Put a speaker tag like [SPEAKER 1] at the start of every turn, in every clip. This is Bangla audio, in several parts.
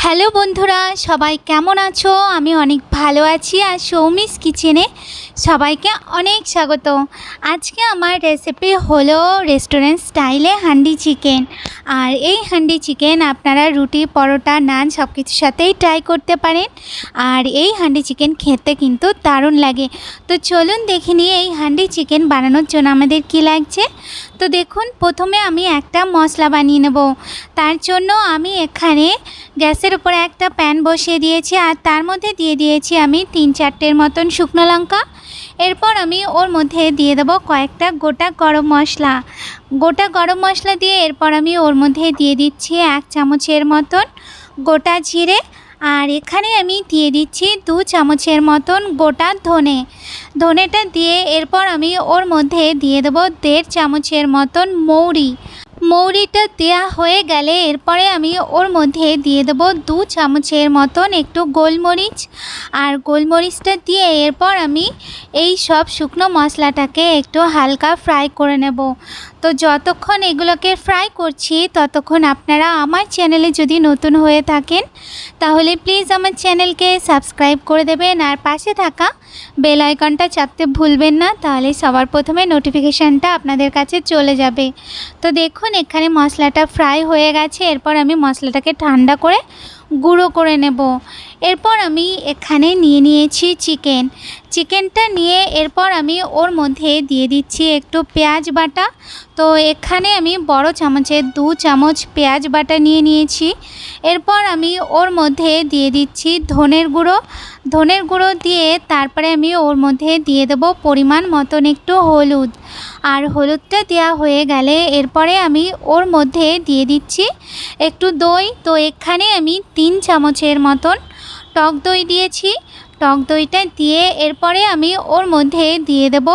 [SPEAKER 1] হ্যালো বন্ধুরা, সবাই কেমন আছো? আমি অনেক ভালো আছি। আর সৌমিস কিচেনে সবাইকে অনেক স্বাগত। আজকে আমার রেসিপি হলো রেস্টুরেন্ট স্টাইলে হান্ডি চিকেন। আর এই হান্ডি চিকেন আপনারা রুটি, পরোটা, নান সব কিছুর সাথেই ট্রাই করতে পারেন। আর এই হান্ডি চিকেন খেতে কিন্তু দারুণ লাগে। তো চলুন দেখে নিই এই হান্ডি চিকেন বানানোর জন্য আমাদের কী লাগছে। তো দেখুন, প্রথমে আমি একটা মশলা বানিয়ে নেব। তার জন্য আমি এখানে গ্যাসের উপরে একটা প্যান বসিয়ে দিয়েছি আর তার মধ্যে দিয়ে দিয়েছি আমি 3-4টের মতন শুকনো লঙ্কা। এরপর আমি ওর মধ্যে দিয়ে দেবো কয়েকটা গোটা গরম মশলা। গোটা গরম মশলা দিয়ে এরপর আমি ওর মধ্যে দিয়ে দিচ্ছি 1 চামচের মতন গোটা জিরে। আর এখানে আমি দিয়ে দিচ্ছি 2 চামচের মতন গোটা ধনেটা দিয়ে এরপর আমি ওর মধ্যে দিয়ে দেবো 1.5 চামচের মতন মৌরিটা দেওয়া হয়ে গেলে এরপরে আমি ওর মধ্যে দিয়ে দেবো 2 চামচের মতন একটু গোলমরিচ। আর গোলমরিচটা দিয়ে এরপর আমি এই সব শুকনো মশলাটাকে একটু হালকা ফ্রাই করে নেব। তো যতক্ষণ এগুলোকে ফ্রাই করছি ততক্ষণ আপনারা আমার চ্যানেলে যদি নতুন হয়ে থাকেন তাহলে প্লিজ আমার চ্যানেলকে সাবস্ক্রাইব করে দেবেন আর পাশে থাকা বেল আইকনটা চাপতে ভুলবেন না, তাহলে সবার প্রথমে নোটিফিকেশানটা আপনাদের কাছে চলে যাবে। তো দেখুন এখানে মশলাটা ফ্রাই হয়ে গেছে। এরপর আমি মশলাটাকে ঠান্ডা করে গুঁড়ো করে নেব। এরপর আমি এখানে নিয়ে নিয়েছি চিকেনটা নিয়ে এরপর আমি ওর মধ্যে দিয়ে দিচ্ছি একটু পেঁয়াজ বাটা। তো এখানে আমি বড় চামচের 2 চামচ পেঁয়াজ বাটা নিয়ে নিয়েছি। এরপর আমি ওর মধ্যে দিয়ে দিচ্ছি ধনের গুঁড়ো দিয়ে তারপরে আমি ওর মধ্যে দিয়ে দেব পরিমাণ মতন একটু হলুদ। আর হলুদটা দেওয়া হয়ে গেলে এরপরে আমি ওর মধ্যে দিয়ে দিচ্ছি একটু দই। তো এখানে আমি 3 চামচের মতন টক দই দিয়েছি। টক দইটা দিয়ে এরপরে আমি ওর মধ্যে দিয়ে দেব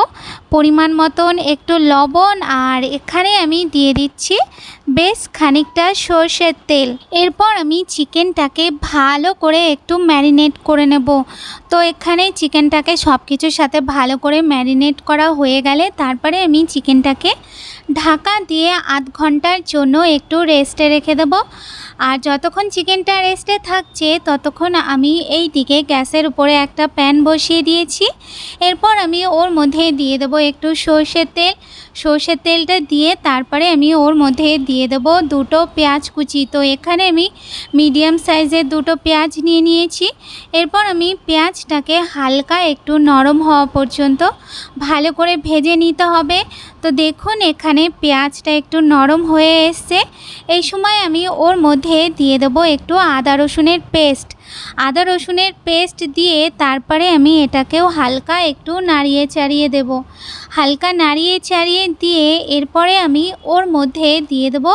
[SPEAKER 1] পরিমাণ মতন একটু লবণ। আর এখানে আমি দিয়ে দিচ্ছি বেশ খানিকটা সর্ষের তেল। এরপর আমি চিকেনটাকে ভালো করে একটু ম্যারিনেট করে নেব। তো এখানে চিকেনটাকে সব কিছুর সাথে ভালো করে ম্যারিনেট করা হয়ে গেলে তারপরে আমি চিকেনটাকে ঢাকা দিয়ে আধ ঘন্টার জন্য একটু রেস্টে রেখে দেব। আর যতক্ষণ চিকেনটা রেস্টে থাকছে ততক্ষণ আমি এই দিকে গ্যাসের উপরে একটা প্যান বসিয়ে দিয়েছি। এরপর আমি ওর মধ্যে দিয়ে দেবো একটু সর্ষের তেলটা দিয়ে তারপরে আমি ওর মধ্যে দিয়ে দেবো 2টো পেঁয়াজ কুচি। তো এখানে আমি মিডিয়াম সাইজের 2টো পেঁয়াজ নিয়ে নিয়েছি। এরপর আমি পেঁয়াজটাকে হালকা একটু নরম হওয়া পর্যন্ত ভালো করে ভেজে নিতে হবে। তো দেখুন এখানে পেঁয়াজটা একটু নরম হয়ে এসছে। এই সময় আমি ওর মধ্যে দিয়ে দেবো একটু আদা রসুনের পেস্ট দিয়ে তারপরে আমি এটাকেও হালকা একটু নাড়িয়ে চাড়িয়ে দেব। হালকা নাড়িয়ে চাড়িয়ে দিয়ে এরপরে আমি ওর মধ্যে দিয়ে দেব,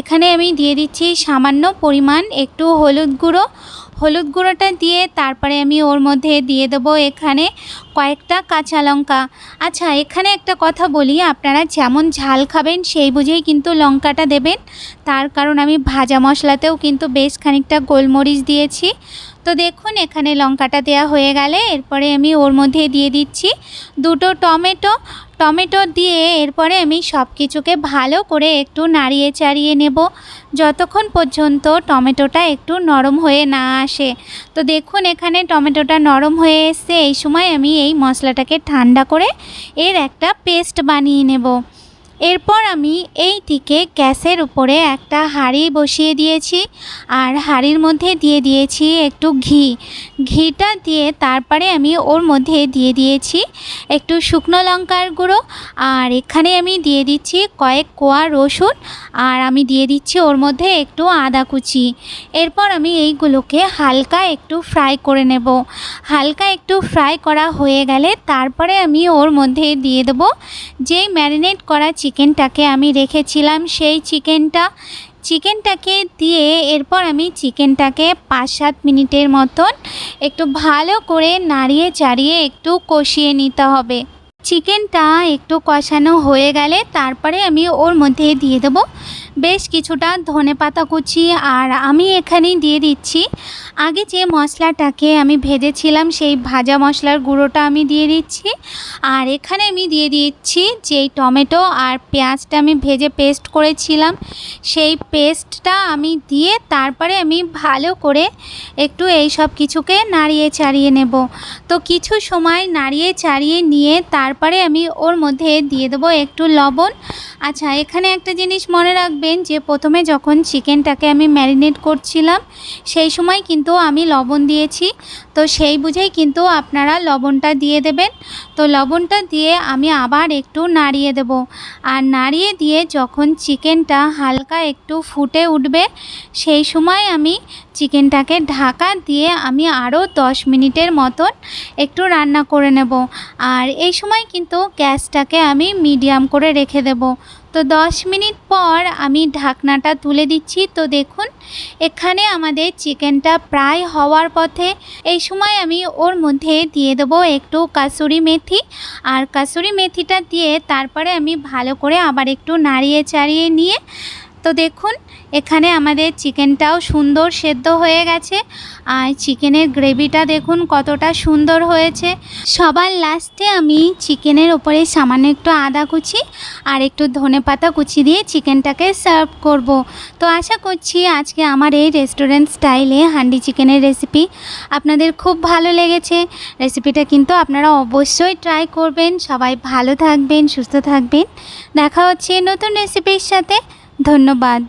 [SPEAKER 1] এখানে আমি দিয়ে দিচ্ছি সামান্য পরিমাণ একটু হলুদ গুঁড়োটা দিয়ে তারপরে আমি ওর মধ্যে দিয়ে দেবো এখানে কয়েকটা কাঁচা লঙ্কা। আচ্ছা, এখানে একটা কথা বলি, আপনারা যেমন ঝাল খাবেন সেই বুঝেই কিন্তু লঙ্কাটা দেবেন। তার কারণ আমি ভাজা মশলাতেও কিন্তু বেশ খানিকটা গোলমরিচ দিয়েছি। তো দেখুন এখানে লঙ্কাটা দেওয়া হয়ে গেলে এরপরে আমি ওর মধ্যে দিয়ে দিচ্ছি 2টো টমেটো দিয়ে এরপরে আমি সব কিছুকে ভালো করে একটু নাড়িয়ে চাড়িয়ে নেব যতক্ষণ পর্যন্ত টমেটোটা একটু নরম হয়ে না আসে। তো দেখুন এখানে টমেটোটা নরম হয়ে এসছে। এই সময় আমি এই মশলাটাকে ঠান্ডা করে এর একটা পেস্ট বানিয়ে নেব। এরপর আমি এই দিকে গ্যাসের উপরে একটা হাঁড়ি বসিয়ে দিয়েছি আর হাঁড়ির মধ্যে দিয়ে দিয়েছি একটু ঘিটা দিয়ে তারপরে আমি ওর মধ্যে দিয়ে দিয়েছি একটু শুকনো লঙ্কার গুঁড়ো। আর এখানে আমি দিয়ে দিচ্ছি কয়েক কোয়া রসুন আর আমি দিয়ে দিচ্ছি ওর মধ্যে একটু আদা কুচি। এরপর আমি এইগুলোকে হালকা একটু ফ্রাই করে নেব। হালকা একটু ফ্রাই করা হয়ে গেলে তারপরে আমি ওর মধ্যে দিয়ে দেবো যেই ম্যারিনেট করা চিকেনটাকে আমি রেখেছিলাম সেই চিকেনটাকে দিয়ে এরপর আমি চিকেনটাকে 5-7 মিনিটের মতন একটু ভালো করে নাড়িয়ে চাড়িয়ে একটু কষিয়ে নিতে হবে। চিকেনটা একটু কষানো হয়ে গেলে তারপরে আমি ওর মধ্যে দিয়ে দেবো বেশ কিছুটা ধনেপাতা কুচি, আর আমি এখানেই দিয়ে দিচ্ছি আগে যে মশলাটাকে আমি ভেজেছিলাম সেই ভাজা মশলার গুঁড়োটা আমি দিয়ে দিচ্ছি। আর এখানে আমি দিয়ে দিচ্ছি যেই টমেটো আর পেঁয়াজটা আমি ভেজে পেস্ট করেছিলাম সেই পেস্টটা আমি দিয়ে তারপরে আমি ভালো করে একটু এই সব কিছুকে নাড়িয়ে চাড়িয়ে নেব। তো কিছু সময় নাড়িয়ে চাড়িয়ে নিয়ে তারপরে আমি ওর মধ্যে দিয়ে দেবো একটু লবণ। আচ্ছা, এখানে একটা জিনিস মনে রাখবেন যে প্রথমে যখন চিকেনটাকে আমি ম্যারিনেট করছিলাম সেই সময় কিন্তু আমি লবণ দিয়েছি, তো সেই বুঝেই কিন্তু আপনারা লবণটা দিয়ে দেবেন। তো লবণটা দিয়ে আমি আবার একটু নাড়িয়ে দেব, আর নাড়িয়ে দিয়ে যখন চিকেনটা হালকা একটু ফুটে উঠবে সেই সময় আমি চিকেনটাকে ঢাকা দিয়ে আমি আরও 10 মিনিটের মতন একটু রান্না করে নেব। আর এই সময় কিন্তু গ্যাসটাকে আমি মিডিয়াম করে রেখে দেব। তো 10 মিনিট পর আমি ঢাকনাটা তুলে দিচ্ছি। তো দেখুন এখানে আমাদের চিকেনটা প্রায় হওয়ার পথে। এই সময় আমি ওর মধ্যে দিয়ে দেবো একটু কাসুরি মেথি, আর কাসুরি মেথিটা দিয়ে তারপরে আমি ভালো করে আবার একটু নাড়িয়ে চাড়িয়ে নিয়ে, তো দেখুন এখানে আমাদের চিকেনটাও সুন্দর সেদ্ধ হয়ে গেছে, আর চিকেনের গ্রেভিটা দেখুন কতটা সুন্দর হয়েছে। সবার লাস্টে আমি চিকেনের ওপরে সামান্য একটু আদা কুচি আর একটু ধনেপাতা কুচি দিয়ে চিকেনটাকে সার্ভ করব। তো আশা করছি আজকে আমার এই রেস্টুরেন্ট স্টাইলে হান্ডি চিকেনের রেসিপি আপনাদের খুব ভালো লেগেছে। রেসিপিটা কিন্তু আপনারা অবশ্যই ট্রাই করবেন। সবাই ভালো থাকবেন, সুস্থ থাকবেন। দেখা হচ্ছে নতুন রেসিপির সাথে। ধন্যবাদ।